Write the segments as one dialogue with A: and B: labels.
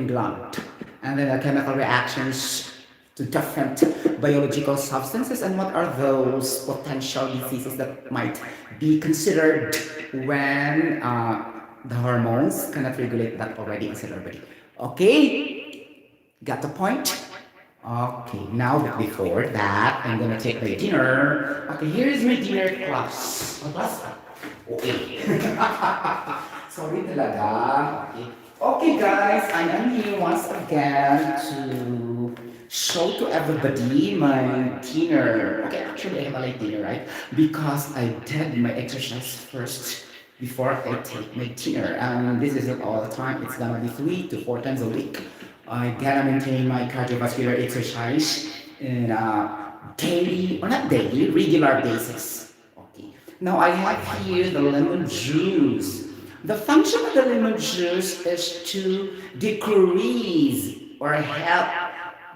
A: endocrine gland, and then the chemical reactions to different biological substances, and what are those potential diseases that might be considered when the hormones cannot regulate that already inside our body. Okay, got the point? Okay, now but before that, I'm gonna take my dinner. Okay, here's my dinner class. What class? Okay. Sorry talaga. Okay. Okay guys, I am here once again to show to everybody my dinner. Okay, actually I have a late dinner, right? Because I did my exercise first before I take my dinner. And this isn't all the time. It's gonna be 3 to 4 times a week. I gotta maintain my cardiovascular exercise in a daily, or not daily, regular basis. Okay. Now I have here the lemon juice. The function of the lemon juice is to decrease or help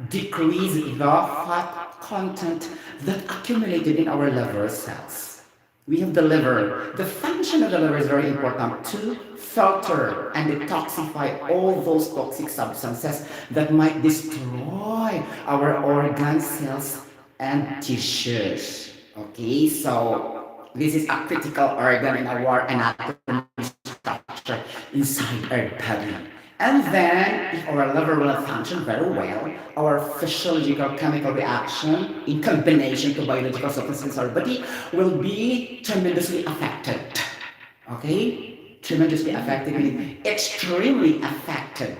A: decrease the fat content that accumulated in our liver cells. We have the liver. The function of the liver is very important to filter and detoxify all those toxic substances that might destroy our organ cells and tissues. Okay, so this is a critical organ in our anatomy structure inside our body. And then, if our liver will function very well, our physiological chemical reaction in combination to biological substances in our body will be tremendously affected. Okay? Tremendously affected meaning extremely affected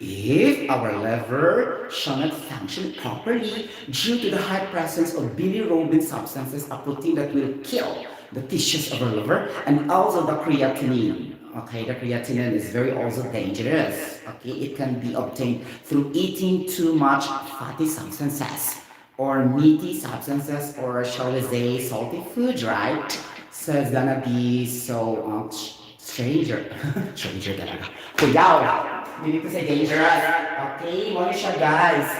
A: if our liver shall not function properly due to the high presence of bilirubin substances, a protein that will kill the tissues of our liver, and also the creatinine. Okay, the creatinine is very also dangerous. Okay, it can be obtained through eating too much fatty substances or meaty substances, or shall we say salty foods, right? So it's gonna be so stranger. Stranger talaga. Kuyaw. We need to say dangerous. Okay, what is siya guys?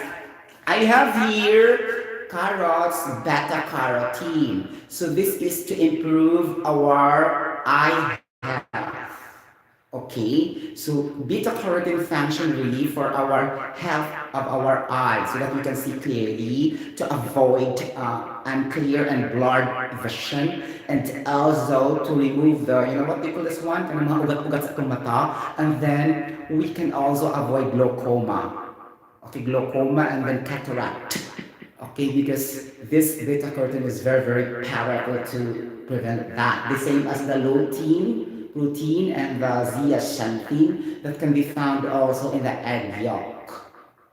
A: I have here carrots, beta carotene. So this is to improve our eye health. Okay, so beta carotene function really for our health of our eyes so that we can see clearly to avoid unclear and blurred vision, and also to remove the, you know what they call this one, yung mga ugat-ugat sa ating mata, and then we can also avoid glaucoma. Okay, glaucoma and then cataract. Okay, because this beta carotene is very, very powerful to prevent that. The same as the lutein, and the zeaxanthin that can be found also in the egg yolk.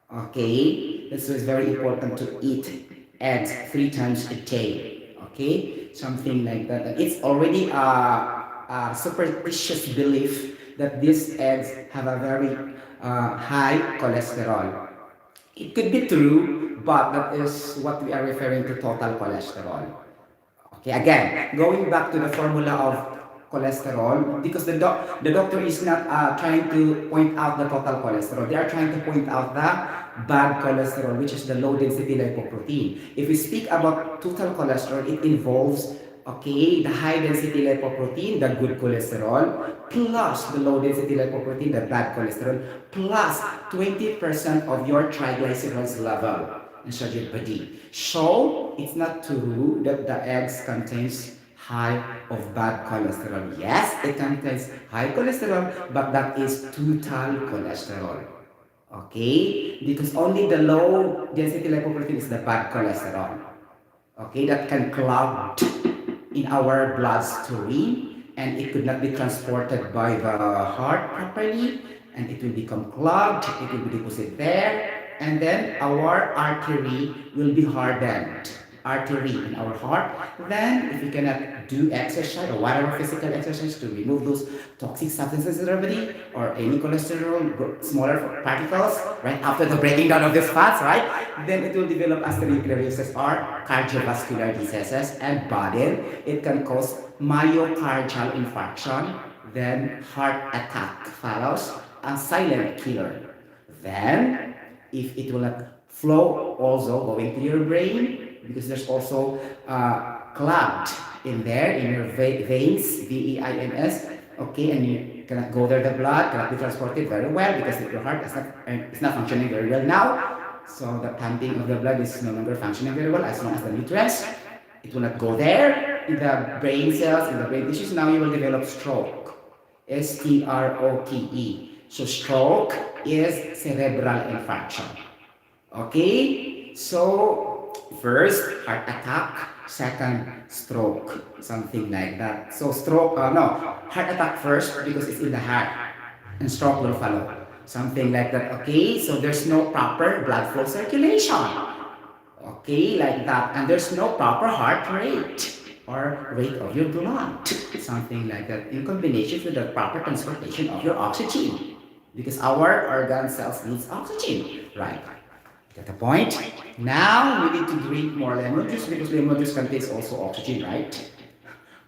A: Okay, this is very important to eat eggs 3 times a day. Okay, something like that. And it's already a superstitious belief that these eggs have a very high cholesterol. It could be true, but that is what we are referring to total cholesterol. Okay, again, going back to the formula of cholesterol, because the doctor is not trying to point out the total cholesterol. They are trying to point out the bad cholesterol, which is the low density lipoprotein. If we speak about total cholesterol, it involves, okay, the high density lipoprotein, the good cholesterol, plus the low density lipoprotein, the bad cholesterol, plus 20% of your triglycerides level inside your body. So it's not true that the eggs contains high of bad cholesterol. Yes, it contains high cholesterol, but that is total cholesterol. Okay? Because only the low density lipoprotein is the bad cholesterol. Okay, that can clog in our bloodstream, and it could not be transported by the heart properly, and it will become clogged, it will be deposited there, and then our artery will be hardened. Artery in our heart. Then, if we cannot do exercise or whatever physical exercise to remove those toxic substances in our body or any cholesterol, smaller particles, right after the breaking down of these fats, right? Then it will develop atherosclerosis or cardiovascular diseases, and then it can cause myocardial infarction. Then heart attack follows, a silent killer. Then, if it will not flow also going to your brain, because there's also clogged in there in your veins, veins, Okay, and you cannot go there, the blood cannot be transported very well because your heart is not functioning very well now. So the pumping of the blood is no longer functioning very well as long as the nutrients, it will not go there in the brain cells, in the brain tissues. Now you will develop stroke. stroke. So stroke is cerebral infarction. Okay? So first heart attack, second stroke, something like that. So stroke, no, heart attack first because it's in the heart, and stroke will follow. Something like that. Okay? So there's no proper blood flow circulation. Okay, like that. And there's no proper heart rate or rate of your blood. Something like that. In combination with the proper transportation of your oxygen. Because our organ cells needs oxygen. Right. Get the point? Now we need to drink more lemon juice because lemon juice contains also oxygen, right?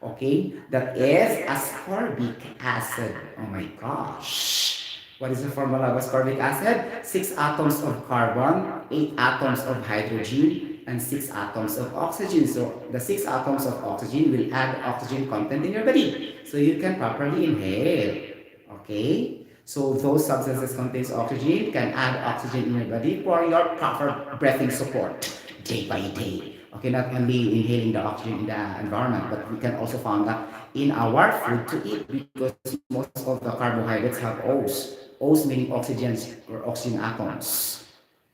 A: Okay, that is ascorbic acid. Oh my gosh. What is the formula of ascorbic acid? 6 atoms of carbon, 8 atoms of hydrogen, and 6 atoms of oxygen. So the 6 atoms of oxygen will add oxygen content in your body. So you can properly inhale. Okay? So those substances contains oxygen, can add oxygen in your body for your proper breathing support day by day. Okay, not only inhaling the oxygen in the environment, but we can also find that in our food to eat because most of the carbohydrates have O's. O's meaning oxygens or oxygen atoms.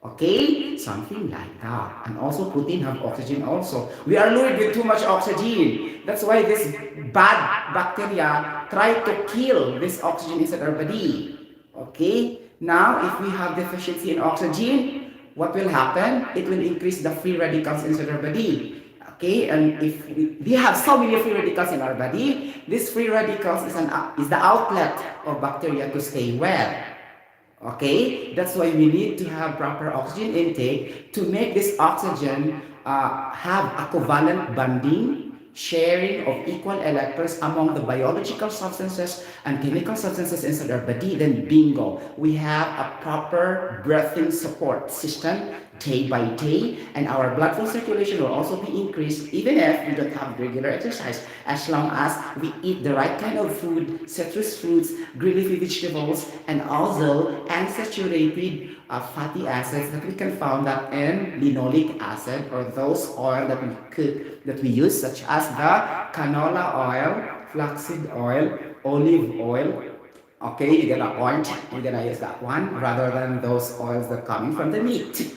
A: Okay, something like that. And also protein have oxygen also. We are loaded with too much oxygen. That's why this bad bacteria try to kill this oxygen inside our body. Okay, now if we have deficiency in oxygen, what will happen? It will increase the free radicals inside our body. Okay, and if we have so many free radicals in our body, this free radicals is the outlet of bacteria to stay well. Okay, that's why we need to have proper oxygen intake to make this oxygen have a covalent bonding, sharing of equal electrons among the biological substances and chemical substances inside our body. Then bingo, we have a proper breathing support system day by day, and our blood flow circulation will also be increased even if we don't have regular exercise, as long as we eat the right kind of food, citrus fruits, green leafy vegetables, and also unsaturated fatty acids that we can find that in linoleic acid, or those oil that we cook, that we use, such as the canola oil, flaxseed oil, olive oil. Okay, you're gonna point, you're gonna use that one rather than those oils that coming from the meat.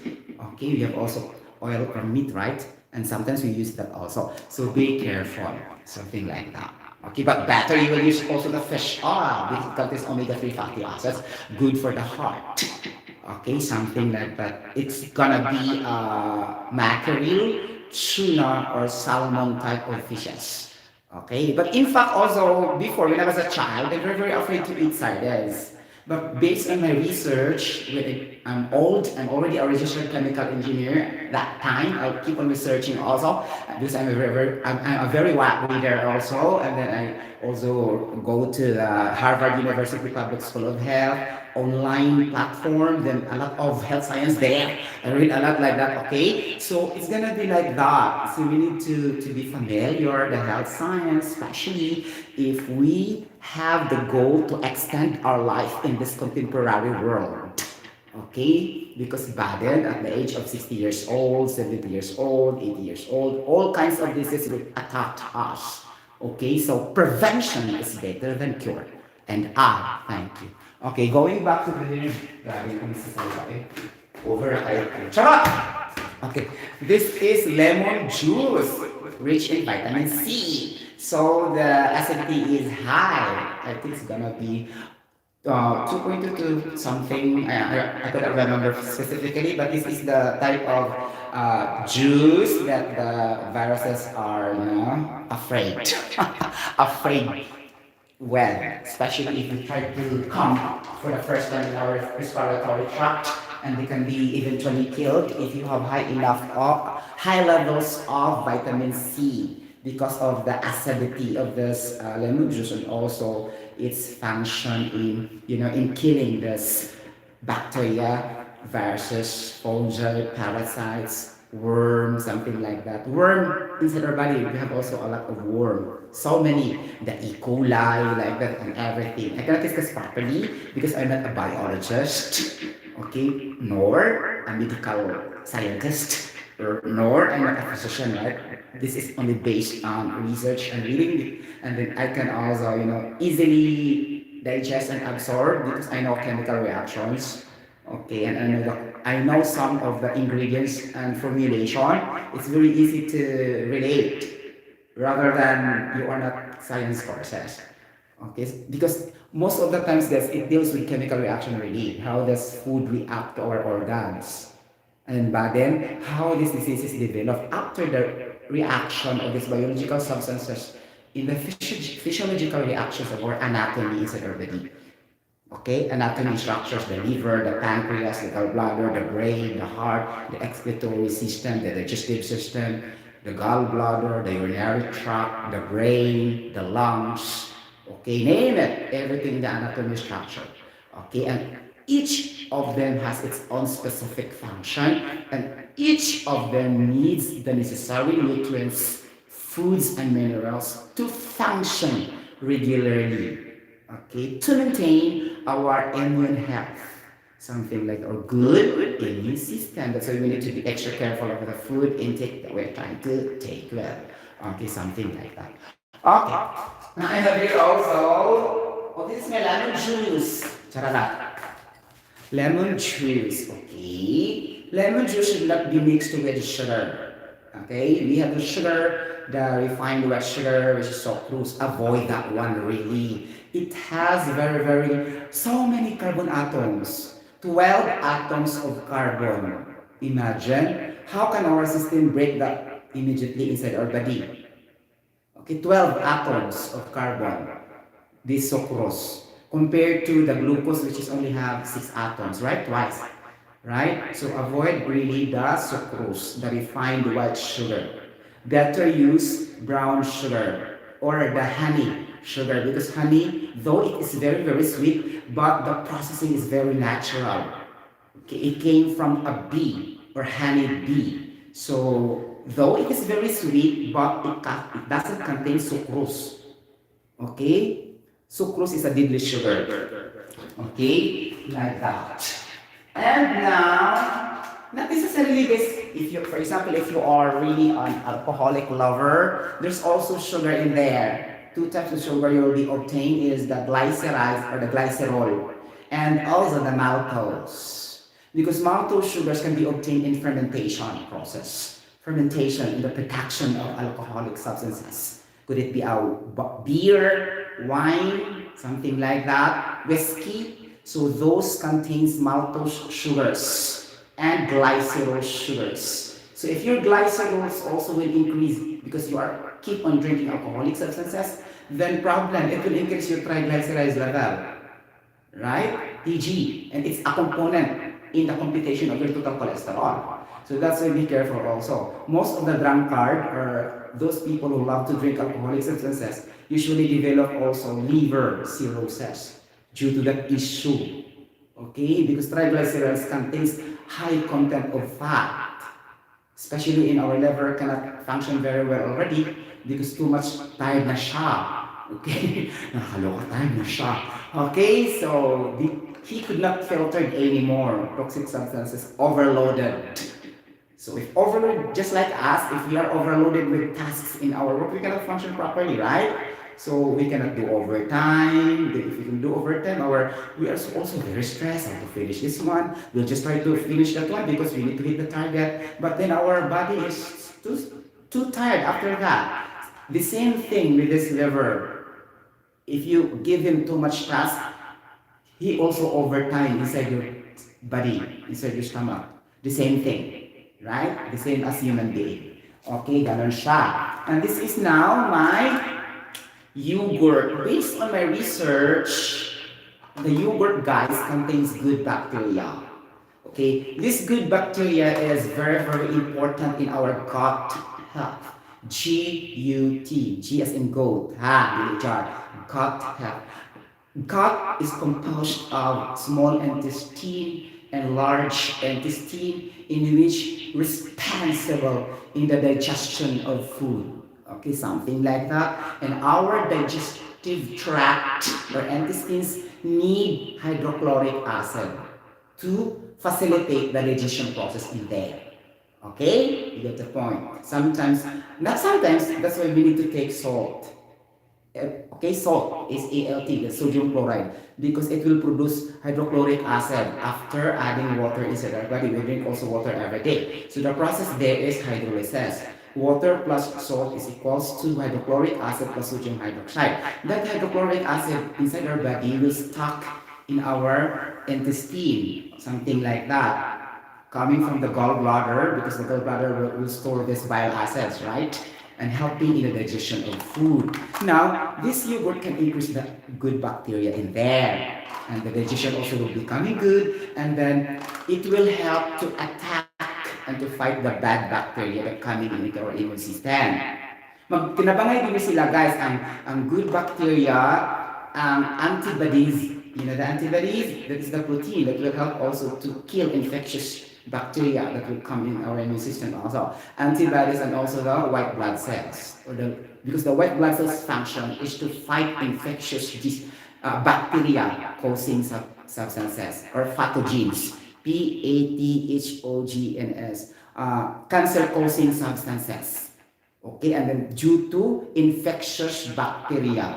A: Okay, we have also oil from meat, right? And sometimes we use that also. So be careful, something like that. Okay, but better you will use also the fish oil because it contains omega-3 fatty acids, good for the heart. Okay, something like that. It's gonna be mackerel, tuna, or salmon type of fishes. Okay, but in fact also before when I was a child, I was very afraid to eat sardines. But based on my research, I'm old, I'm already a registered chemical engineer. That time, I'll keep on researching also because I'm a very wide reader also, and then I also go to the Harvard University Public School of Health online platform. Then a lot of health science there. I read a lot like that. Okay, so it's gonna be like that. So we need to be familiar the health science, especially if we have the goal to extend our life in this contemporary world. Okay? Because Baden, at the age of 60 years old, 70 years old, 80 years old, all kinds of diseases will attack us. Okay? So prevention is better than cure. And thank you. Okay, going back to the over Charot! Okay, this is lemon juice, rich in vitamin C. So the acidity is high. I think it's gonna be 2.22 something. I don't remember specifically, but this is the type of juice that the viruses are, afraid, afraid. Well, especially if we try to come for the first time in our respiratory tract, and they can be eventually killed if you have high levels of vitamin C because of the acidity of this lemon juice, and also its function in killing this bacteria, viruses, fungi, parasites, worm, something like that. Worm inside our body, we have also a lot of worm. So many, the E. coli, like that, and everything. I cannot discuss properly because I'm not a biologist, okay, nor a medical scientist, or nor I'm not a physician, right? This is only based on research and reading, and then I can also, easily digest and absorb because I know chemical reactions. Okay, and I know some of the ingredients and formulation. It's very easy to relate rather than you are not science courses. Okay, because most of the times it deals with chemical reaction really. How does food react to our organs? And but then how these diseases develop after the reaction of these biological substances in the physiological reactions of our anatomy inside our body. Okay, anatomy structures the liver, the pancreas, the gallbladder, the brain, the heart, the excretory system, the digestive system, the gallbladder, the urinary tract, the brain, the lungs. Okay, name it, everything in the anatomy structure. Okay, and each of them has its own specific function, and each of them needs the necessary nutrients, foods, and minerals to function regularly, okay, to maintain our immune health, something like our good immune system. That's why we need to be extra careful of the food intake that we're trying to take well. Okay, something like that. Okay, now I have here also, oh, this is my lemon juice. Charala. Lemon juice, okay. Lemon juice should not be mixed with sugar. Okay, we have the sugar, the refined white sugar, which is sucrose. Avoid that one really. It has so many carbon atoms. 12 atoms of carbon. Imagine, how can our system break that immediately inside our body? Okay, 12 atoms of carbon, this sucrose, compared to the glucose, which is only have 6 atoms, right? Twice, right? So avoid really the sucrose, the refined white sugar. Better use brown sugar or the honey sugar, because honey, though it is very sweet, but the processing is very natural. Okay, it came from a bee or honey bee. So though it is very sweet, but it doesn't contain sucrose. Okay? Sucrose is a deadly sugar. Okay? Like that. And now, not necessarily this, if you, for example, if you are really an alcoholic lover, there's also sugar in there. Two types of sugar you will be obtained is the glyceride or the glycerol, and also the maltose. Because maltose sugars can be obtained in fermentation process. Fermentation in the production of alcoholic substances. Could it be a beer, wine, something like that, whiskey? So those contains maltose sugars and glycerol sugars. So if your glycerols also will increase because you are keep on drinking alcoholic substances, then problem, it will increase your triglycerides level, right? TG, and it's a component in the computation of your total cholesterol. So that's why be careful also. Most of the drunkard or those people who love to drink alcoholic substances usually develop also liver cirrhosis due to that issue. Okay, because triglycerides contains high content of fat, especially in our liver cannot function very well already because too much tired na siya. Okay, nakakaloka tired na siya. Okay, so he could not filter anymore. Toxic substances overloaded. So if overloaded, just like us, if we are overloaded with tasks in our work, we cannot function properly, right? So we cannot do overtime. If we can do overtime, we are also very stressed how to finish this one. We'll just try to finish that one because we need to hit the target. But then our body is too tired after that. The same thing with this liver. If you give him too much task, he also overtime inside your body, inside your stomach. The same thing, right? The same as human being. Okay, ganon siya. And this is now my yogurt. Based on my research, the yogurt, guys, contains good bacteria. Okay, this good bacteria is very important in our gut health. G-U-T, G as in goat, gut health. Gut is composed of small intestine and large intestine in which responsible in the digestion of food. Okay, something like that. And our digestive tract or intestines need hydrochloric acid to facilitate the digestion process in there. Okay, you get the point. Sometimes, not sometimes, that's why we need to take salt. Okay, salt is ALT, the sodium chloride, because it will produce hydrochloric acid after adding water inside our body. We drink also water every day. So the process there is hydrolysis. Water plus salt is equals to hydrochloric acid plus sodium hydroxide. That hydrochloric acid inside our body will stuck in our intestine, something like that, coming from the gallbladder, because the gallbladder will store this bile acids, right? And helping in the digestion of food. Now, this yogurt can increase the good bacteria in there. And the digestion also will be coming good. And then it will help to attack and to fight the bad bacteria that coming into our immune system. Tinabangay din sila guys, ang good bacteria, ang antibodies. You know the antibodies, that is the protein that will help also to kill infectious bacteria that will come in our immune system also. Antibodies and also the white blood cells. Because the white blood cells function is to fight infectious bacteria causing substances or pathogens. Pathogens. Cancer causing substances. Okay, and then due to infectious bacteria.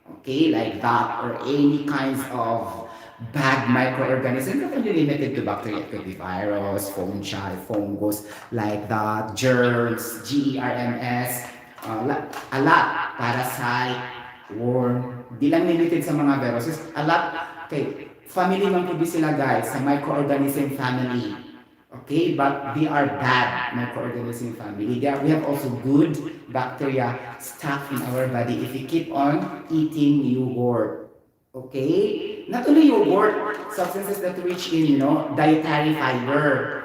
A: Okay, like that, or any kinds of bad microorganisms, not only limited to bacteria, it could be virus, fungi, fungus, like that, germs, GERMS, a lot, parasite, worm, di lang limited sa mga viruses, a lot, okay, family man po sila guys, sa microorganism family, okay, but they are bad microorganism family. We have also good bacteria stuck in our body if we keep on eating yogurt. Okay? Not only yogurt, substances that rich in, dietary fiber.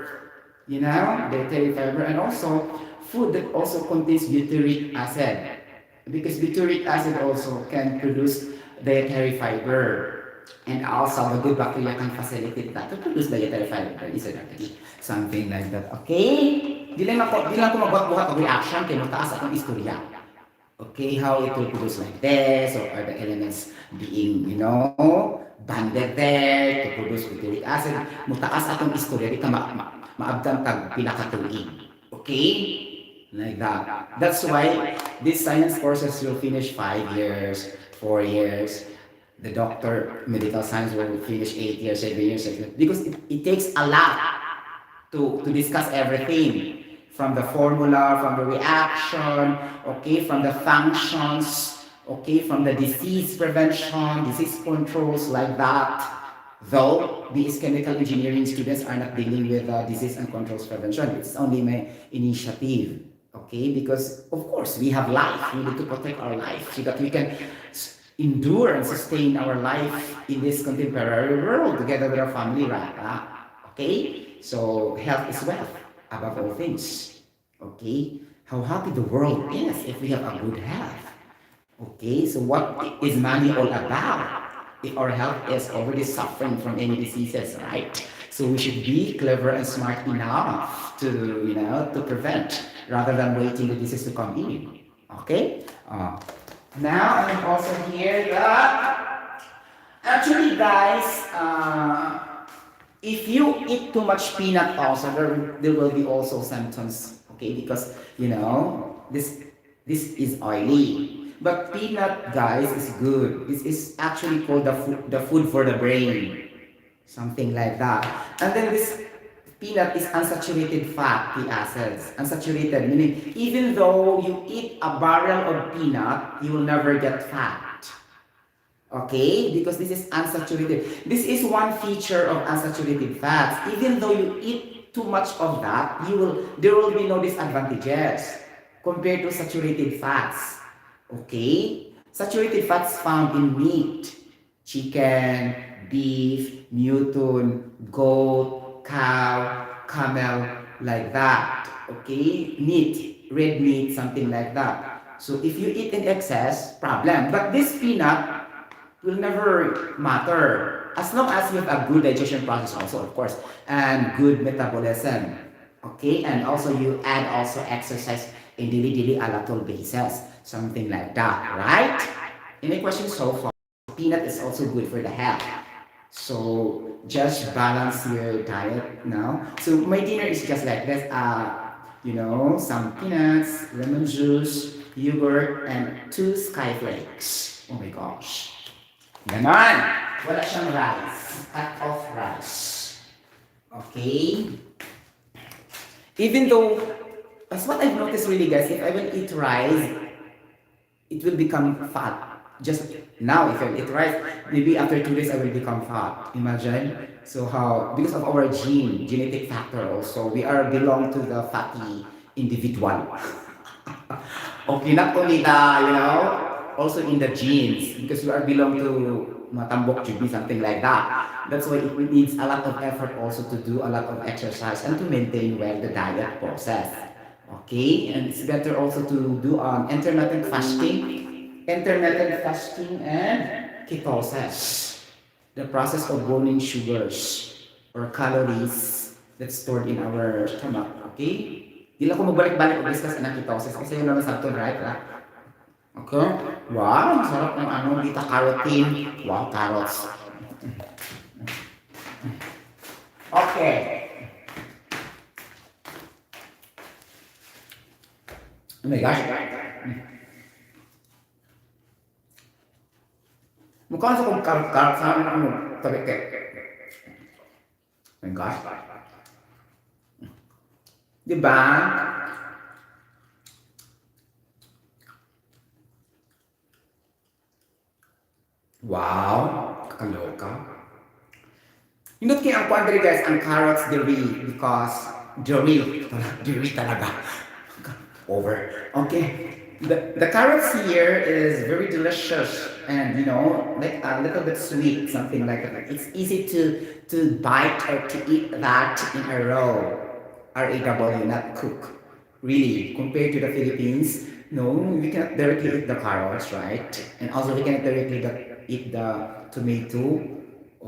A: Dietary fiber, and also food that also contains butyric acid. Because butyric acid also can produce dietary fiber. And also, the good bacteria can facilitate that to produce dietary fiber inside our body. Something like that. Okay? Di lang ko magbuhat ng reaction kay mataas akong istorya. Okay, how it will produce like this, or are the elements being, banded there to produce butyric acid. Mataas akong istorya, di ka maabdang tag pinakatuig. Okay? Like that. That's why these science courses will finish 5 years, 4 years. The doctor, medical science will finish 8 years, 7 years, because it takes a lot to discuss everything. From the formula, from the reaction, okay, from the functions, okay, from the disease prevention, disease controls, like that. Though these chemical engineering students are not dealing with disease and controls prevention, it's only my initiative, okay, because of course we have life, we need to protect our life so that we can endure and sustain our life in this contemporary world together with our family, right? Okay? So, health is wealth, above all things. Okay? How happy the world is if we have a good health. Okay? So, what is money all about? If our health is already suffering from any diseases, right? So, we should be clever and smart enough to, to prevent rather than waiting the disease to come in. Okay? Now, I'm also here that, actually guys, if you eat too much peanut also, there will be also symptoms, okay, because, this is oily. But peanut, guys, is good. This is actually called the food for the brain, something like that. And then this peanut is unsaturated fatty acids. Unsaturated, meaning even though you eat a barrel of peanut, you will never get fat. Okay? Because this is unsaturated. This is one feature of unsaturated fats. Even though you eat too much of that, there will be no disadvantages compared to saturated fats. Okay? Saturated fats found in meat, chicken, beef, mutton, goat, cow, camel, like that. Okay? Meat, red meat, something like that. So if you eat in excess, problem. But this peanut will never matter. as long as you have a good digestion process also, of course, and good metabolism. Okay, and also you add also exercise in daily a little basis, something like that, right? Any questions so far? Peanut is also good for the health. So just balance your diet now. So my dinner is just like this. Some peanuts, lemon juice, yogurt, and two sky flakes. Oh my gosh. Ganon. Wala siyang rice. Cut off rice. Okay? Even though, as what I've noticed really guys, if I will eat rice, it will become fat. Just now, if I eat rice, maybe after 2 days I will become fat. Imagine. So how, because of our genetic factor also, we are belong to the fatty individual. Okay, not only the, also in the genes, because we are belong to matambok jubi, something like that. That's why it needs a lot of effort also to do a lot of exercise and to maintain well the diet process. Okay, and it's better also to do intermittent fasting and ketosis, the process of burning sugars or calories that's stored in our stomach. Okay? Di lang ko magbalik-balik o discuss ng ketosis kasi yun naman sa right? Okay? Wow, sarap ng beta carotene. Wow, carrots. Okay. Oh my gosh. Mukha sa kong karot-karot sa amin ako tabi kay. Oh my gosh. Diba? Wow, kakaloka. Hindi kaya ang quandary guys, ang carrots dairy because dairy talaga. Over. Okay. The carrots here is very delicious and like a little bit sweet, something like that. It's easy to bite or to eat that in a row. RAW, not cook. Really, compared to the Philippines, no, we cannot directly eat the carrots, right? And also we cannot directly eat the tomato,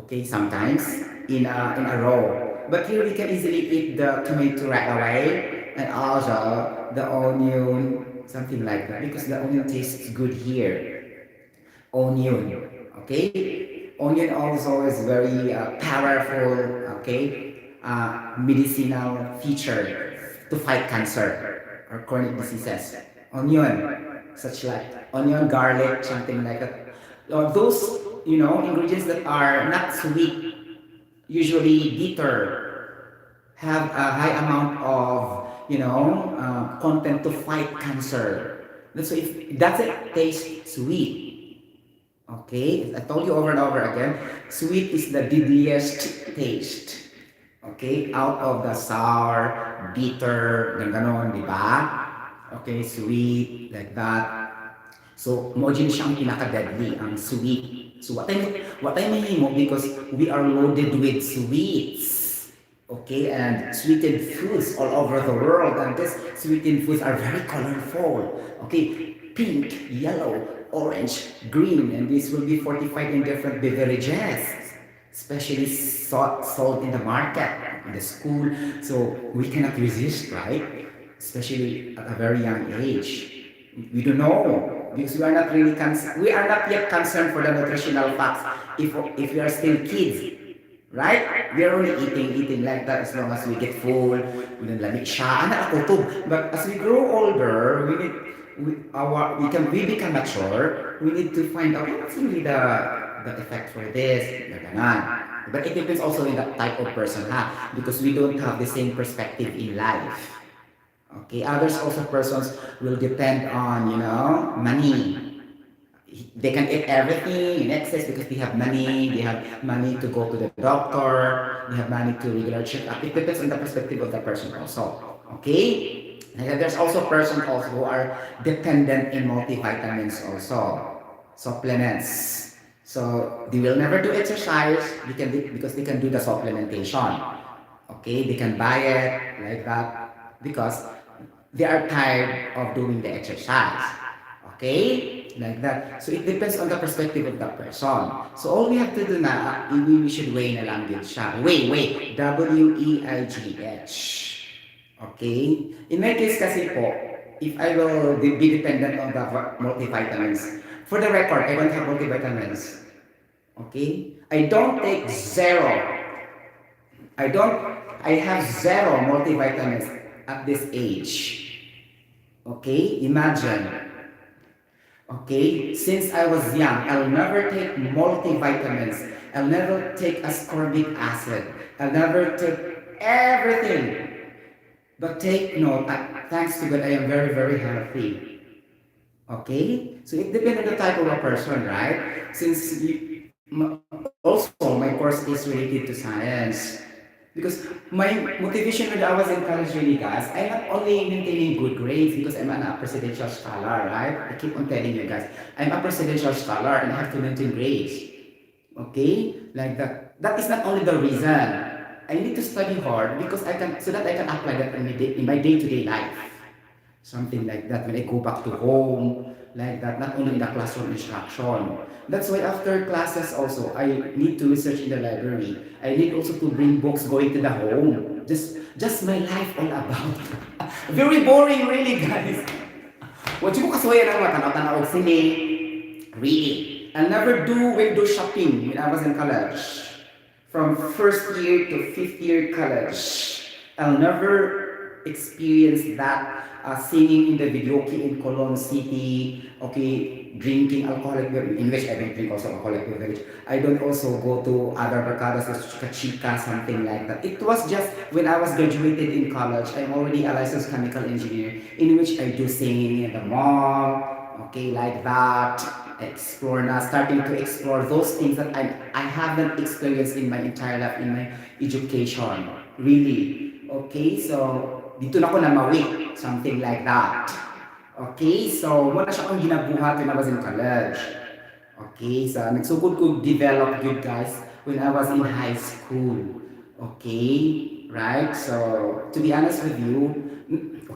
A: okay, sometimes in a row. But here we can easily eat the tomato right away and also the onion, something like that, because the onion tastes good here. Onion, okay? Onion also is very powerful, okay? Medicinal feature to fight cancer or chronic diseases. Onion, such like onion, garlic, something like that. Those, ingredients that are not sweet, usually bitter, have a high amount of, content to fight cancer. That's why if that's it, taste sweet. Okay, I told you over and over again, sweet is the deadliest taste. Okay, out of the sour, bitter, ganon, di ba? Okay, sweet, like that. So, mojin siyang pinaka-deadly, ang sweet. So, what I mean mo, because we are loaded with sweets. Okay, and sweetened foods all over the world. And these sweetened foods are very colorful. Okay, pink, yellow, orange, green, and these will be fortified in different beverages, especially sold in the market, in the school. So we cannot resist, right? Especially at a very young age. We don't know because we are not really we are not yet concerned for the nutritional facts if we are still kids. Right? We are only eating like that as long as we get full, we don't lamig siya, anak ako to. But as we grow older, we become mature, we need to find out what's really the effect for this, ganon. But it depends also in the type of person, because we don't have the same perspective in life. Okay, others also persons will depend on, money. They can eat everything in excess because they have money to go to the doctor, they have money to regular checkup. It depends on the perspective of the person also. Okay? And there's also persons also who are dependent in multivitamins also, supplements. So they will never do exercise because they can do the supplementation. Okay, they can buy it like that because they are tired of doing the exercise. Okay? like that. So it depends on the perspective of that person. So all we have to do na, we should weigh na lang din siya. Weigh. W-E-I-G-H. Okay? In my case kasi po, if I will be dependent on the multivitamins, for the record, I don't have multivitamins. Okay? I don't take zero. I don't, I have zero multivitamins at this age. Okay? Imagine. Okay? Since I was young, I'll never take multivitamins. I'll never take ascorbic acid. I'll never take everything. But take note, thanks to God, I am very, very healthy. Okay? So it depends on the type of a person, right? Since also, my course is related to science. Because my motivation when I was in college really, guys, I'm not only maintaining good grades because I'm a presidential scholar, right? I keep on telling you guys, I'm a presidential scholar and I have to maintain grades. Okay? Like that. That is not only the reason. I need to study hard because I can, so that I can apply that in my day-to-day life. Something like that when I go back to home, like that, not only in the classroom instruction. That's why after classes also, I need to research in the library. I need also to bring books going to the home. Just my life all about. Very boring really, guys. What you kasuya na mga tanaw-tanaw sini. Really. I never do window shopping when I was in college. From first year to fifth year college, I'll never experience that singing in the videoke in Colon City, okay, drinking alcoholic beverage. In which I don't drink also alcoholic beverage. I don't also go to other barcadas as chica, something like that. It was just when I was graduated in college, I'm already a licensed chemical engineer in which I do singing in the mall, okay, like that. Starting to explore those things that I haven't experienced in my entire life, in my education. Really. Okay, so dito na ako namawi. Something like that. Okay, so muna siya akong ginabuhat when I was in college. Okay, so nagsugod ko develop good guys when I was in high school. Okay, right? So to be honest with you,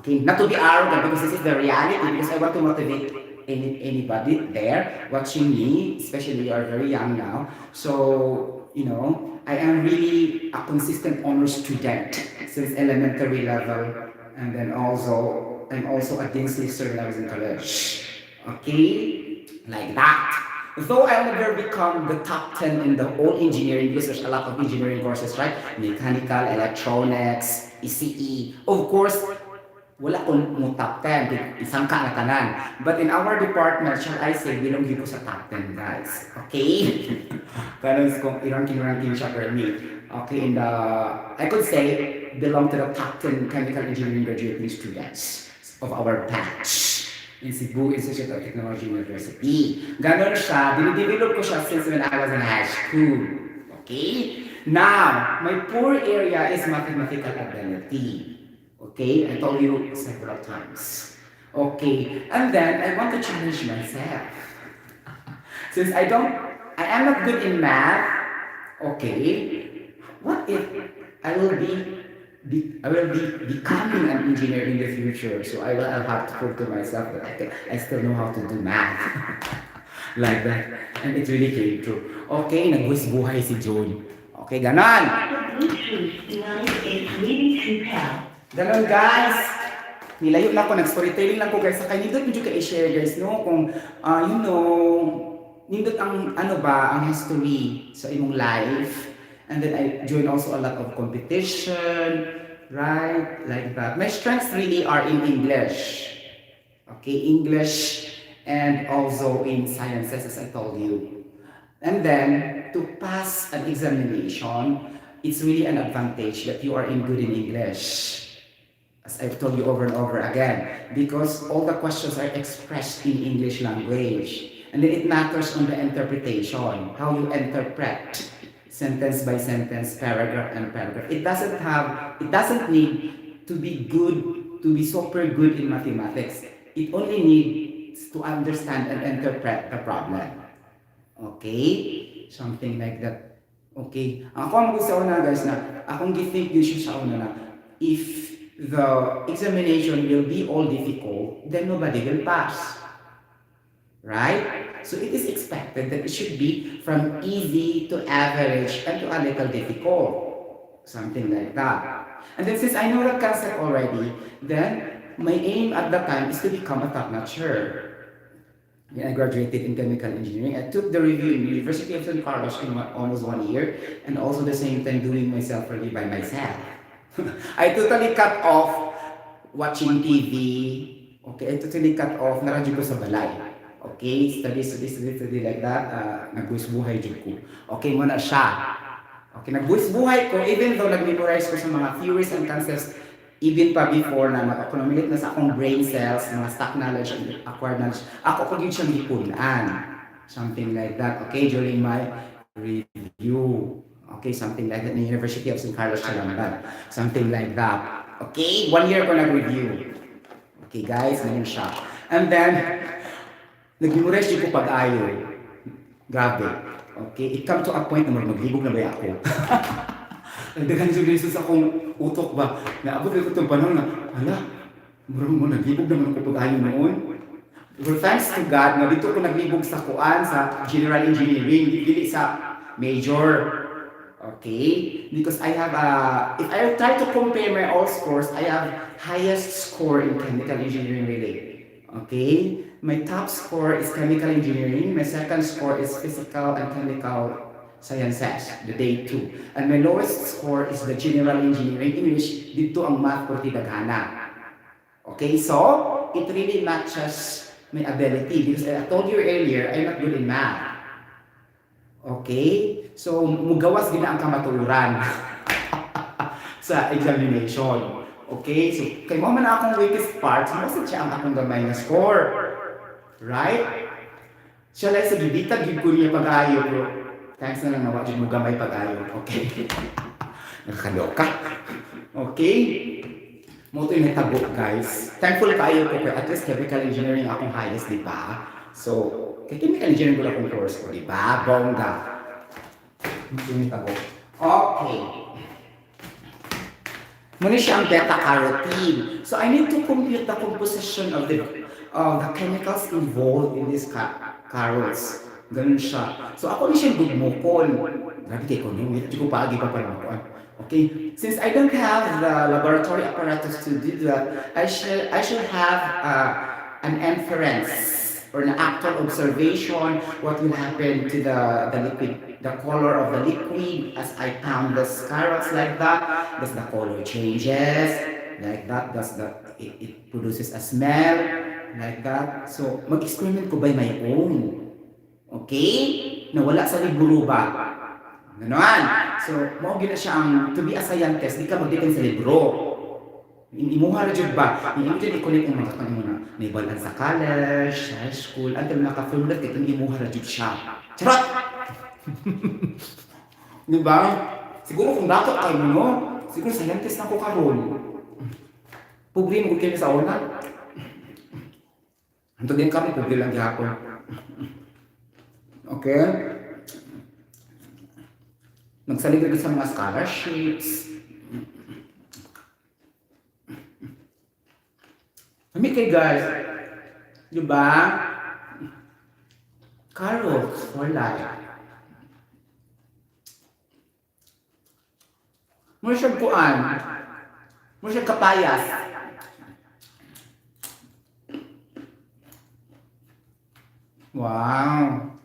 A: okay, not to be arrogant because this is the reality because I want to motivate anybody there watching me, especially you are very young now. So, you know, I am really a consistent honor student since elementary level, and then also, I'm also a dean's lister when I was in college. Okay? Like that. Though I'll never become the top 10 in the whole engineering because there's a lot of engineering courses, right? Mechanical, electronics, ECE. Of course, wala kong mo top 10, isang ka na tanan. But in our department, shall I say, belong yun ko sa top 10, guys. Okay? Parang kung i-ranking siya per me. Okay, I could say, belong to the top 10 chemical engineering graduating students of our batch in Cebu Institute of Technology University. Ganon siya, dinidevelop ko siya since when I was in high school. Okay? Now, my poor area is mathematical ability. Okay, I told you several times. Okay, and then I want to challenge myself. Since I am not good in math, okay, what if I will be becoming an engineer in the future? So I'll have to prove to myself that I still know how to do math. Like that. And it really came true. Okay, nagwis buhay si John. Okay, ganon. Ganon guys, nilayo lang ko, nag-storytelling lang ko guys, sa nindot medyo ka-share guys, no? Kung, you know, nindot ang, ang history sa imong life. And then I join also a lot of competition, right? Like that. My strengths really are in English. Okay, English and also in sciences as I told you. And then, to pass an examination, it's really an advantage that you are good in English. As I've told you over and over again, because all the questions are expressed in English language. And then it matters on the interpretation, how you interpret sentence by sentence, paragraph and paragraph. It doesn't need to be good, to be super good in mathematics. It only needs to understand and interpret the problem. Okay? Something like that. Okay? Ako ang gusto na guys na, akong gi-think yun siya sa una na, if the examination will be all difficult, then nobody will pass. right? So it is expected that it should be from easy to average and to a little difficult, something like that. And then since I know that concept already, then my aim at that time is to become a top-notcher. When I graduated in chemical engineering, I took the review in University of San Carlos in almost 1 year, and also the same time doing my self-review by myself. I totally cut off watching TV. Okay, I totally cut off. Naradyo ko sa balay. Okay, study like that. Nagbuwis buhay dyan ko. Okay, muna siya. Okay, nagbuwis buhay ko, even though nag-memorize ko sa mga theories and concepts, even pa before na mag-accumulate na sa akong brain cells, mga stock knowledge and acquired knowledge, ako ko yun siyang hipunan. Something like that, okay, during my review. Okay, something like that in the University of San Carlos, Calamba. Something like that. Okay, 1 year ko nag-review. Okay guys, ngayon siya. And then, nag-memorize ko pag-ayo. Grabe. Okay, it come to a point na maglibog na ba ako? Nagdagan sa akong utok ba? Naabot ko itong panahon na, hala, marunong mo, naglibog naman ako pag-ayo noon. Well, thanks to God, na dito ko naglibog sa kuan, sa general engineering, dili sa major. Okay? Because I have if I try to compare my all scores, I have highest score in chemical engineering really. Okay? My top score is chemical engineering. My second score is physical and chemical sciences, the day 2. And my lowest score is the general engineering, in which dito ang math ko tidaghana. Okay? So, it really matches my ability. Because I told you earlier, I'm not good in math. Okay? So, mugawas gina ang kamaturan sa examination. Okay? So, kay mo man akong weakest part, masid siya ang akong gamay na score. Right? Siya lang sa gibitag, gib ko niya pag-ayo. Thanks na lang nawa, dyan mo gamay pag-ayo. Okay? Nakakaloka. Okay? Mo ito yung natabo, guys. Thankful kayo ko, at least chemical engineering akong highest, di ba? So, kay chemical engineering ko lang akong course ko, di ba? Bongga. Okay. Muna siya ang beta-carotene. So I need to compute the composition of the chemicals involved in these carots. Ganun siya. So ako ni siyang gugmukon. Grabe kay ko nung, hindi ko paagi pa pala ako. Okay? Since I don't have the laboratory apparatus to do that, I should have an inference or an actual observation what will happen to the liquid, the color of the liquid as I pound the carrots like that. Does the color changes like that? Does it produces a smell like that? So mag-experiment ko by my own. Okay? Nawala sa libro ba? Ganon. So mo gina siya ang to be a scientist, di ka mag-depend sa libro. Imuha na dyan ba? Imuha dyan i-connect ang mga kanimo na naibalan sa college, sa high school, until naka-formulate ito, imuha na dyan siya. Charot! Diba? Siguro kung dato kayo mo, siguro scientist na ko karon. Pugri mo kayo sa una. Hanto din kami, pugri lang gihapon. Okay? Nagsalig sa mga scholarships. Kami kay guys, di ba? Carrots for life. Muna siyang kuan. Muna siyang kapayas. Wow.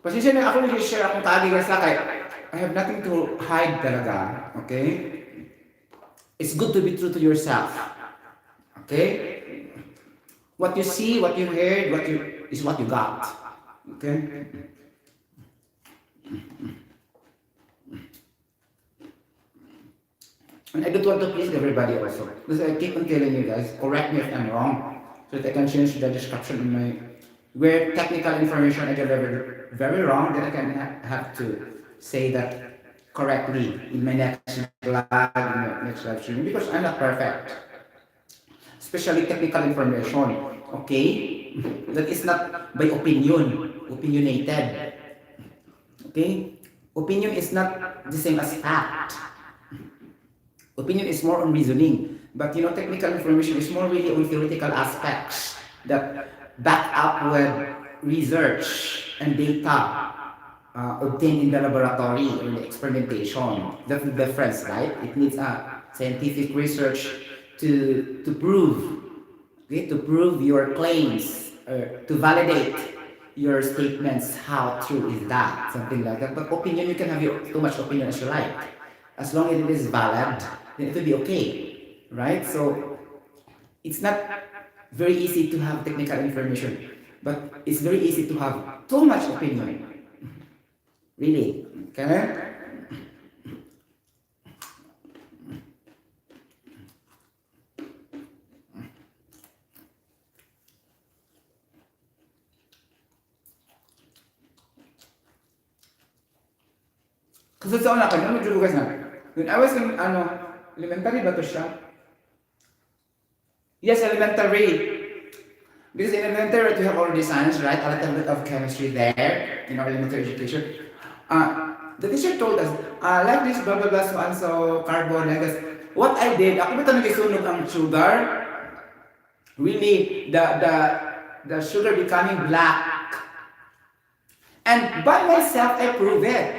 A: Pasensya na ako nag-share akong kaagi sa kay I have nothing to hide talaga. Okay? It's good to be true to yourself. Okay? What you see, what you heard, is what you got. Okay? And I don't want to please everybody also. Because I keep on telling you guys, correct me if I'm wrong. So that I can change the description in my where technical information I get very wrong, then I can have to say that correctly in my next live, in my next live stream, because I'm not perfect. Especially technical information, okay? That is not by opinionated. Okay? Opinion is not the same as fact. Opinion is more on reasoning. But technical information is more really on theoretical aspects that back up with research and data obtained in the laboratory or the experimentation. That's the difference, right? It needs a scientific research to prove, okay, to prove your claims, to validate your statements. How true is that? Something like that. But opinion, you can have too much opinion as you like. As long as it is valid, then it will be okay, right? So it's not very easy to have technical information, but it's very easy to have too much opinion. Really, okay? Kasi sa una, kanya medyo guys na. When I was in, elementary ba to siya? Yes, elementary. Because in elementary, we have already science, right? A little bit of chemistry there in our elementary education. The teacher told us, like this, blah, blah, blah, so and so, carbon, like this. What I did, ako ba ito nagisunog ang sugar? Really, the sugar becoming black. And by myself, I proved it.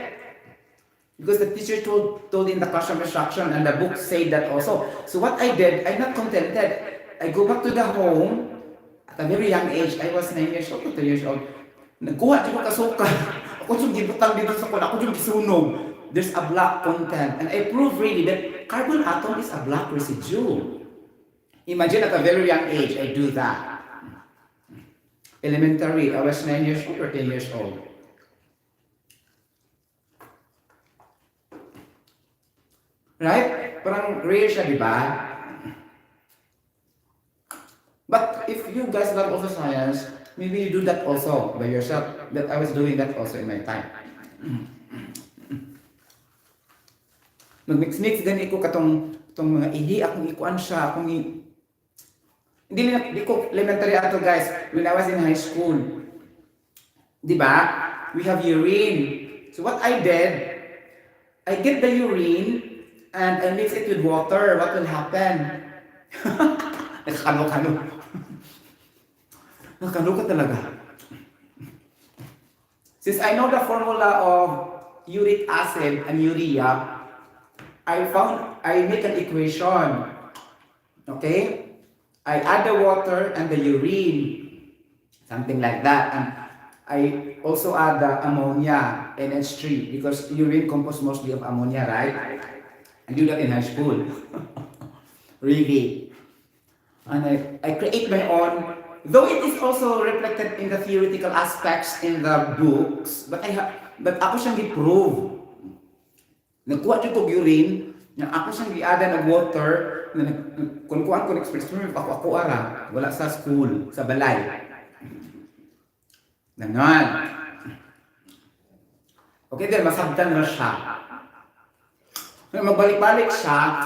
A: Because the teacher told in the classroom instruction and the book said that also. So what I did, I'm not contented. I go back to the home. At a very young age, I was 9 years old, 2 years old. Nagkuha din ko kasuka. Ako yung gibutang dito sa kuna. Ako yung gisunog. There's a black content. And I prove really that carbon atom is a black residue. Imagine at a very young age, I do that. Elementary, I was 9 years old or 10 years old. Right? Parang rare siya, di ba? But if you guys love also science, maybe you do that also by yourself. That I was doing that also in my time. Mag-mix-mix din ko katong mga ihi, akong ikuan siya, hindi ko elementary ato guys, when I was in high school. Di ba? We have urine. So what I did, I get the urine, and I mix it with water. What will happen? Nakakano-kano. Nakakano ka talaga. Since I know the formula of uric acid and urea, I make an equation. Okay? I add the water and the urine. Something like that. And I also add the ammonia, NH3, because urine composed mostly of ammonia, right? I do that in high school. Really. And I create my own, though it is also reflected in the theoretical aspects in the books, but ako siyang i-prove. Nagkuha dito urine, ako siyang i-add ng water, kung kuhaan ko experiment ako ara, wala sa school, sa balay. Ganon. Okay, then masabtan na siya. Magbalik-balik siya,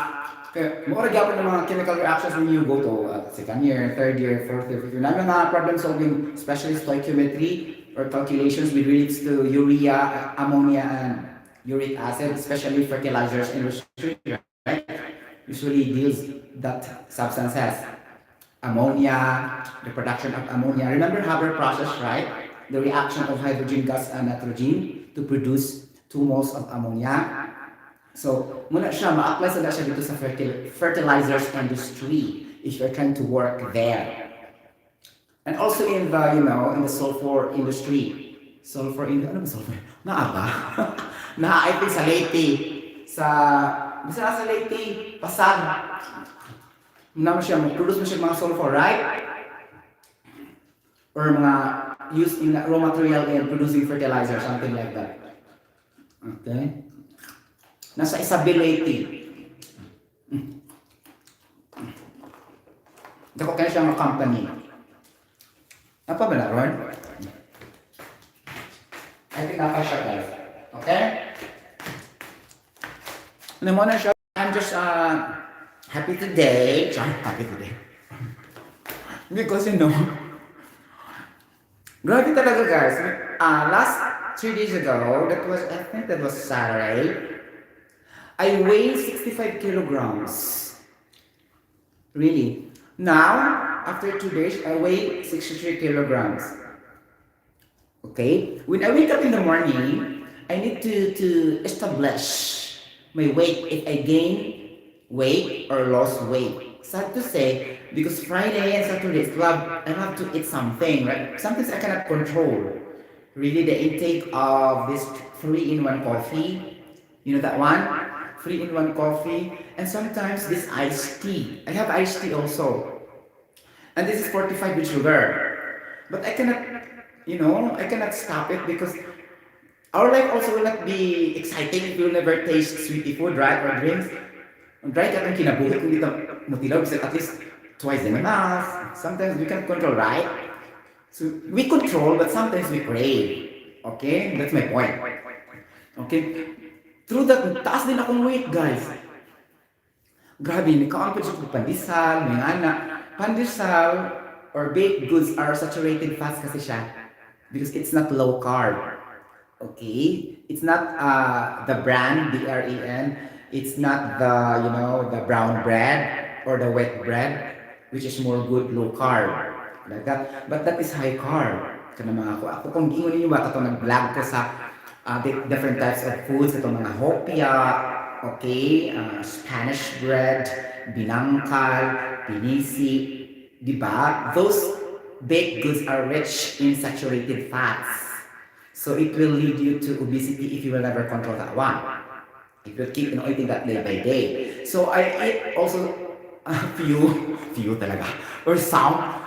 A: more gyapon ng mga chemical reactions when you go to second year, third year, fourth year, fifth year. Namin mga problem solving, especially stoichiometry or calculations with relates to urea, ammonia, and uric acid, especially fertilizers industry, right? Usually deals that substances. Ammonia, the production of ammonia. Remember Haber process, right? The reaction of hydrogen gas and nitrogen to produce 2 moles of ammonia. So, muna siya, ma-apply sa siya dito sa fertilizers industry if you're trying to work there. And also in the, in the sulfur industry. Sulfur industry, ano ba sulfur? Naaba? I think sa Leyte. Bisa sa Leyte, Pasag. Muna mo siya, mag-produce mo siya mga sulfur, right? Or mga used in raw material in producing fertilizer, something like that. Okay? Nasa Isabelate. Dako kaya siya ng company. Apa ba na, Ron? I think napa siya, guys. Okay? Ano mo na siya? I'm just happy today. Happy today. Because grabe talaga guys. 3 days ago, I think that was Saturday, I weighed 65 kilograms. Really. Now, after 2 days, I weigh 63 kilograms. Okay? When I wake up in the morning, I need to establish my weight if I gain weight or lost weight. Sad to say, because Friday and Saturdays, I love to eat something, right? Sometimes I cannot control. Really, the intake of this 3-in-1 coffee, you know that one? 3-in-1 coffee, and sometimes this iced tea. I have iced tea also. And this is 45 with sugar. But I cannot, I cannot stop it because our life also will not be exciting if you never taste sweetie food, right? Or drinks. Right, katong kinabuhi kung dito mutilaw, kasi at least twice in a month. Sometimes we can't control, right? So we control, but sometimes we crave. Okay? That's my point. Okay? Through that, taas din akong weight, guys. Grabe, nagkaon ko sa pandesal, may ana. Pandesal or baked goods are saturated fats kasi siya. Because it's not low carb. Okay? It's not the brand, BREN. It's not the brown bread or the wet bread, which is more good low carb. Like that. But that is high carb. Kana mga ako kung gingon ninyo ba katong nag-vlog ko sa different types of foods, katong mga hopia, okay, Spanish bread, binangkal, pinisi, di ba? Those baked goods are rich in saturated fats. So it will lead you to obesity if you will never control that one. It will keep eating that day by day. So I eat also a few talaga, or some,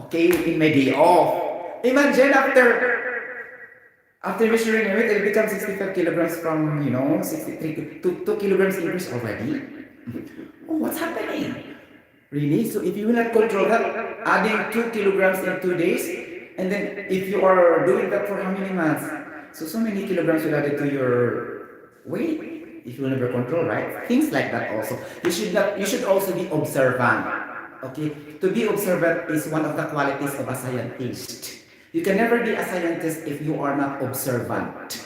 A: okay, in my day off. Imagine after measuring my weight, it becomes 65 kilograms from, 63 to 2 kilograms increase already. Oh, what's happening? Really? So if you will not control that, adding 2 kilograms in 2 days, and then if you are doing that for how many months? So many kilograms will add to your weight if you will never control, right? Things like that also. You should also be observant. Okay? To be observant is one of the qualities of a scientist. You can never be a scientist if you are not observant.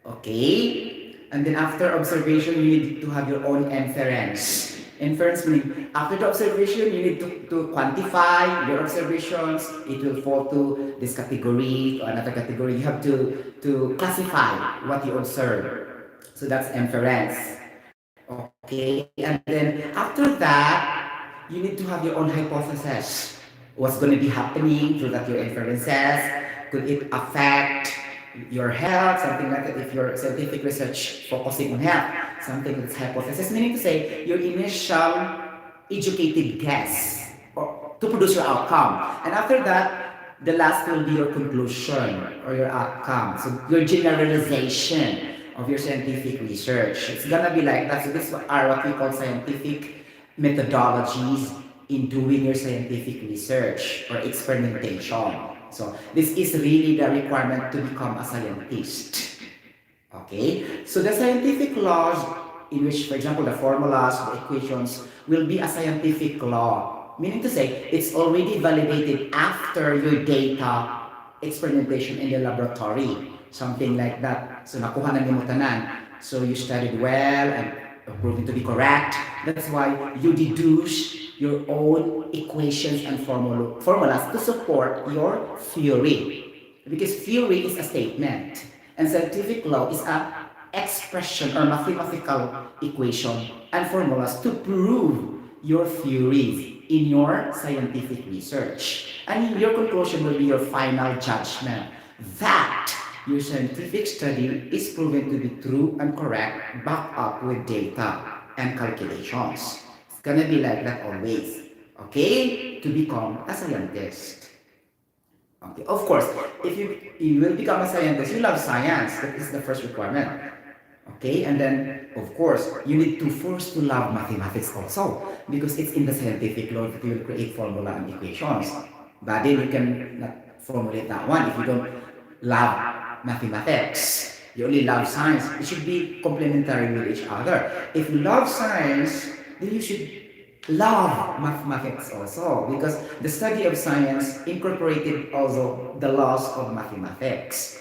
A: Okay? And then after observation, you need to have your own inference. Inference meaning, after the observation, you need to quantify your observations. It will fall to this category, to another category. You have to classify what you observe. So that's inference. Okay? And then after that, you need to have your own hypothesis. What's going to be happening through that your inferences? Could it affect your health? Something like that. If your scientific research focusing on health, something that's hypothesis, meaning to say your initial educated guess to produce your outcome. And after that, the last will be your conclusion or your outcome. So your generalization of your scientific research. It's gonna be like that. So these are what we call scientific methodologies in doing your scientific research or experimentation. So this is really the requirement to become a scientist. Okay? So the scientific laws in which, for example, the formulas, the equations will be a scientific law. Meaning to say, it's already validated after your data experimentation in the laboratory. Something like that. So nakuha na mo tanan. So you studied well and proven to be correct. That's why you deduce your own equations and formulas to support your theory. Because theory is a statement and scientific law is an expression or mathematical equation and formulas to prove your theories in your scientific research. And your conclusion will be your final judgment that your scientific study is proven to be true and correct, backed up with data and calculations. It's gonna be like that always, okay? To become a scientist. Okay, of course, if you will become a scientist, you love science. That is the first requirement. Okay, and then of course you need to first to love mathematics also, because it's in the scientific law that you will create formula and equations. But then you can not formulate that one if you don't love mathematics. You only love science. It should be complementary with each other. If you love science, then you should love mathematics also, because the study of science incorporated also the laws of mathematics.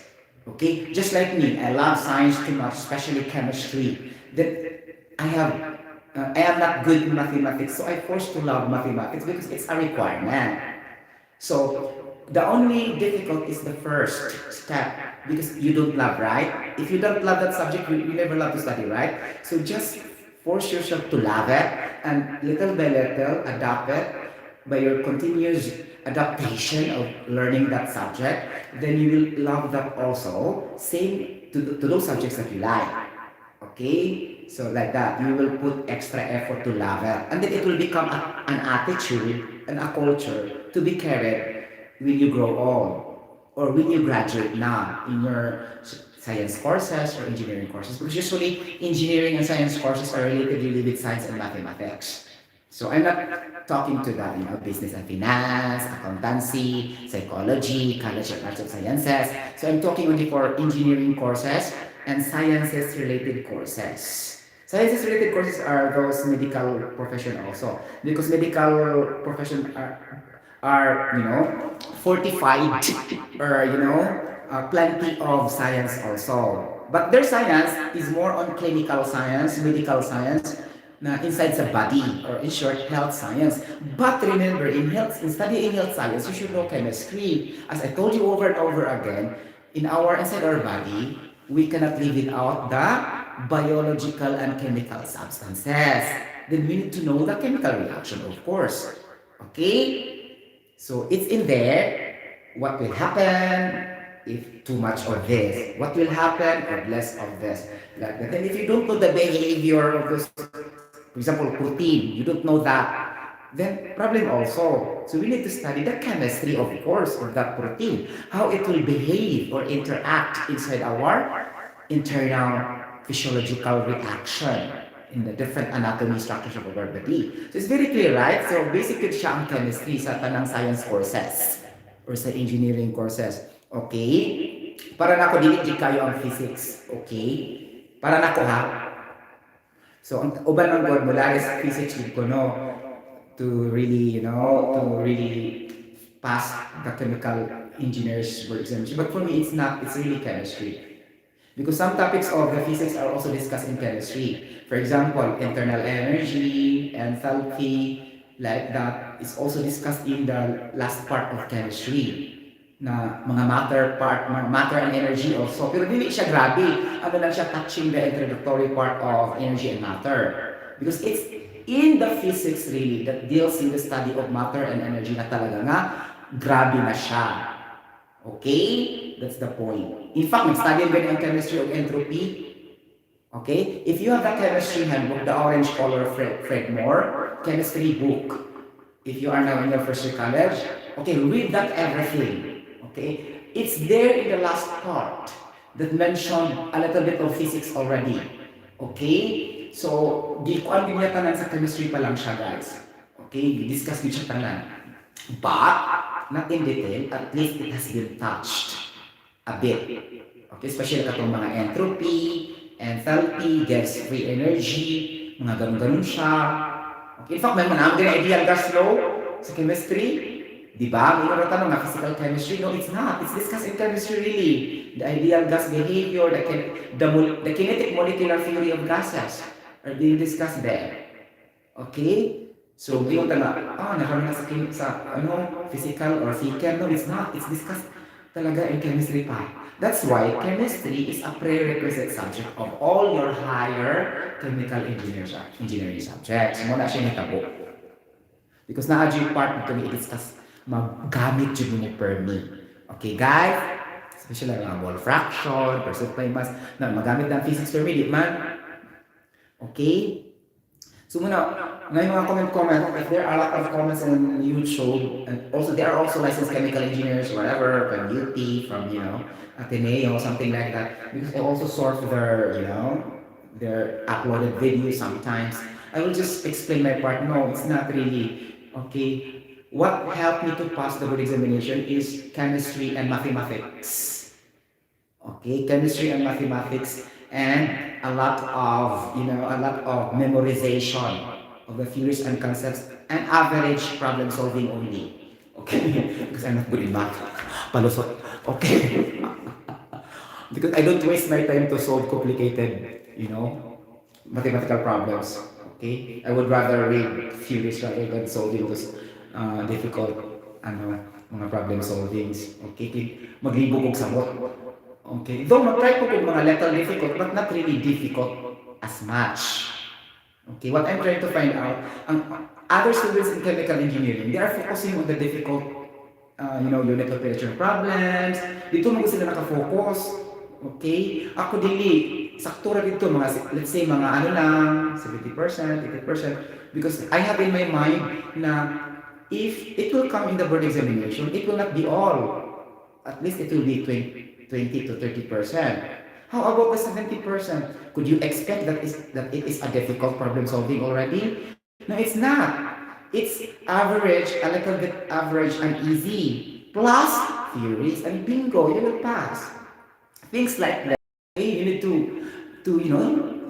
A: Okay, just like me, I love science too much, especially chemistry. That I am not good in mathematics, so I forced to love mathematics because it's a requirement. So the only difficult is the first step because you don't love, right? If you don't love that subject, you never love to study, right? So just force yourself to love it and little by little adapt it by your continuous adaptation of learning that subject, then you will love that also. Same to those subjects that you like. Okay? So like that, you will put extra effort to love it. And then it will become an attitude and a culture to be carried when you grow old or when you graduate now in your science courses or engineering courses. Because usually engineering and science courses are related really with science and mathematics. So I'm not talking to that, business and finance, accountancy, psychology, college of arts and sciences. So I'm talking only for engineering courses and sciences related courses. Sciences related courses are those medical profession also because medical profession are fortified or plenty of science also. But their science is more on clinical science, medical science, na inside sa body or in short health science. But remember in studying health science you should know chemistry. As I told you over and over again, inside our body we cannot live without the biological and chemical substances. Then we need to know the chemical reaction, of course. Okay? So it's in there. What will happen if too much of this? What will happen if less of this? Like that. And if you don't know the behavior of those, for example, protein, you don't know that, then problem also. So we need to study the chemistry, of course, of that protein, how it will behave or interact inside our internal physiological reaction in the different anatomy structures of our body. So it's very clear, right? So basically siya ang chemistry sa tanang science courses or sa engineering courses. Okay? Para na ako dili kayo ang physics. Okay? Para na ako ha. So ang uban ng God mula is physics ko no to really, to really pass the chemical engineers for examination. But for me it's not, it's really chemistry. Because some topics of the physics are also discussed in chemistry. For example, internal energy, enthalpy, like that is also discussed in the last part of chemistry. Na mga matter and energy also. Pero dili siya grabe. Ano lang siya touching the introductory part of energy and matter. Because it's in the physics really that deals in the study of matter and energy na talaga nga grabe na siya. Okay? That's the point. In fact, nag-study ba ang chemistry of entropy? Okay? If you have the chemistry handbook, the orange color Fred Moore, chemistry book, if you are now in your first year college, okay, read that everything. Okay? It's there in the last part that mentioned a little bit of physics already. Okay? So, gikuan din niya tanan sa chemistry pa lang siya, guys. Okay? Discuss din siya tanan. But, not in detail, at least it has been touched a bit. Okay, especially katong mga entropy, enthalpy, gas-free energy, mga ganun-ganun siya. Okay, in fact, may manamag na ideal gas law sa chemistry. Diba? May mga tanong na physical chemistry. No, it's not. It's discussed in chemistry really. The ideal gas behavior, the kinetic molecular theory of gases are being discussed there. Okay? So, di ko talaga, nakaroon na sa physical or physical. No, it's not. It's discussed talaga in chemistry pa. That's why chemistry is a prerequisite subject of all your higher chemical engineering subjects. Muna siya hitabo. Because na-adjunct part nito ni i-discuss maggamit yun ni Fermi. Okay, guys? Especially mga mole fraction, percent by mass, na magamit ng physics Fermi, di man? Okay? So muna, ngayon mga comment, if there are a lot of comments on YouTube, and also there are also licensed chemical engineers, whatever, from UP, from, Ateneo, something like that, because I also sort their, their uploaded videos sometimes. I will just explain my part. No, it's not really, okay. What helped me to pass the board examination is chemistry and mathematics. Okay, chemistry and mathematics, and a lot of memorization of the theories and concepts and average problem solving only. Okay, because I'm not good in math. Palusot. Okay. Because I don't waste my time to solve complicated, mathematical problems. Okay? I would rather read theories rather than solving those difficult mga problem solvings. Okay? Maglibog og sabot. Okay? Though mag-try ko kung mga little difficult, but not really difficult as much. Okay, what I'm trying to find out, other students in chemical engineering, they are focusing on the difficult, unit operational problems. Dito mo sila nakafocus. Okay? Ako dili, saktura dito, let's say, mga ano lang, 70%, 80%. Because I have in my mind na if it will come in the board examination, it will not be all. At least it will be 20 to 30%. How about the 70%? Could you expect that it is a difficult problem solving already? No, it's not. It's average, a little bit average and easy. Plus theories and bingo, you will pass. Things like that. Okay, you need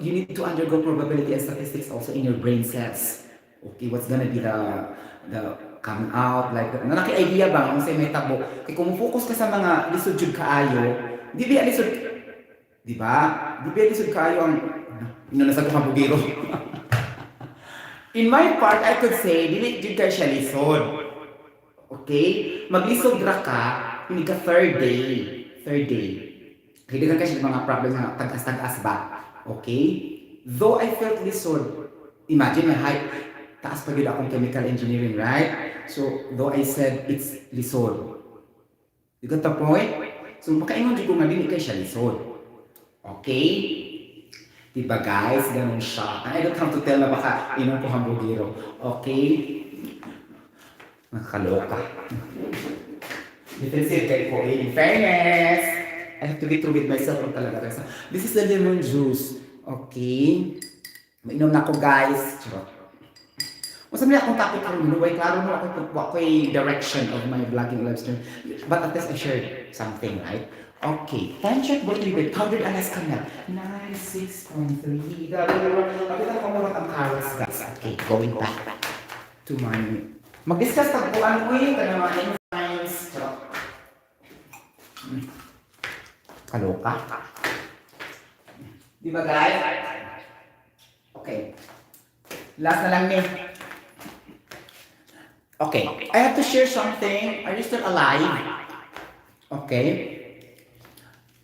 A: you need to undergo probability and statistics also in your brain cells. Okay, what's gonna be the coming out like that. Naki-idea ba kung say may tabo? Kaya kung focus ka sa mga lisod jud kaayo, di ba lisod, di ba? Di ba lisod kaayo ang nasa mga bugiro. In my part, I could say, dili jud ka siya lisod. Okay? Maglisod ra ka, hindi ka third day. Third day. Hindi ka kasi mga problems na tagas-tagas ba? Okay? Though I felt lisod, imagine my height, taas pa yun akong chemical engineering, right? So, though I said it's lisod. You got the point? So, makaingon dito nga din, ikay siya lisod. Okay? Diba guys? Ganun siya. I don't have to tell na baka inom ko hambugiro. Okay? Nakakaloka. Defensive kayo po. In fairness, I have to be true with myself talaga. This is the lemon juice. Okay? Mainom na ako guys. Charot. Masam niya akong topic karon minuway klaro mo ako direction of my vlogging live stream. But at least I shared something, right? Okay. Time check bottle with powdered Alaska nut. 96.3. Kapita ko mo ang carrots guys. Okay, going back to my mag-discuss tagpuan ko yung mga Inference. Kaloka. Di ba guys? Okay. Last na lang ni. Okay. I have to share something. Are you still alive? Okay.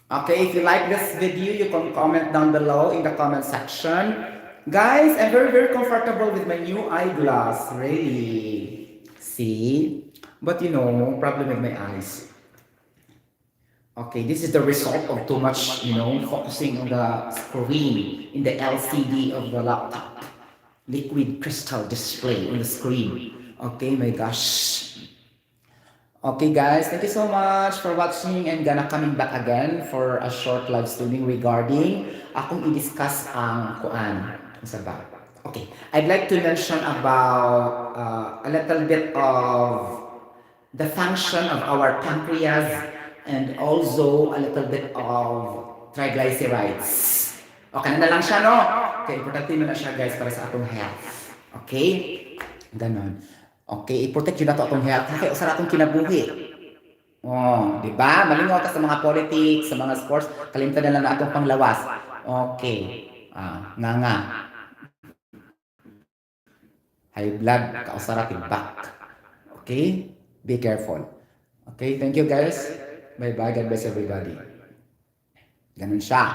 A: Okay, if you like this video, you can comment down below in the comment section. Guys, I'm very, very comfortable with my new eyeglass. Really. See? But problem with my eyes. Okay, this is the result of too much, focusing on the screen, in the LCD of the laptop. Liquid crystal display on the screen. Okay, my gosh. Okay guys, thank you so much for watching and gonna coming back again for a short live streaming regarding akong i-discuss ang kuan. Isa ba? Okay, I'd like to mention about a little bit of the function of our pancreas and also a little bit of triglycerides. Okay na lang siya, no? Okay, importante mo na siya guys para sa atong health. Okay? Ganon. Okay, i-protect yun na ito atong health. Okay, usara atong kinabuhi. Oh, di ba? Malingaw ka sa mga politics, sa mga sports, kalimtan na lang na atong panglawas. Okay. Nga. High blood, kausara tibak. Okay? Be careful. Okay, thank you guys. Bye-bye. God bless everybody. Ganun siya.